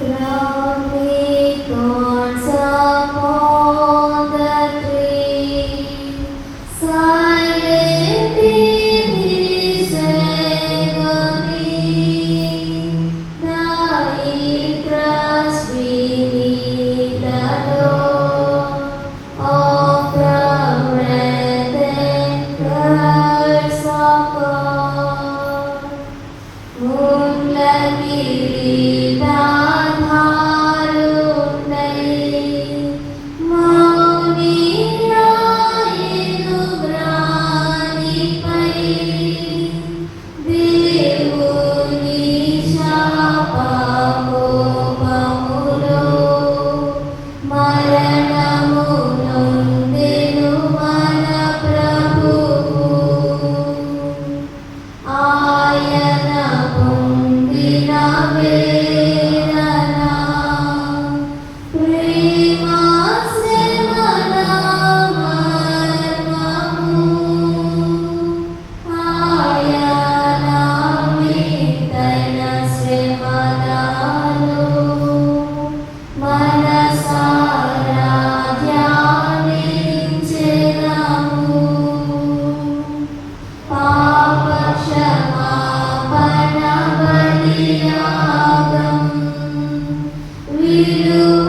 Crown acorns upon the tree, silent in his agony, dying trust beneath the door of the breath and curse of God. ఆయన పొందిన వేదన ప్రేమ శ్రమల మర్మము, ఆయన వింతైన శ్రమలలో మనసారా ధ్యానించెదము. పాప క్షమాపణ బలియాగం విలువ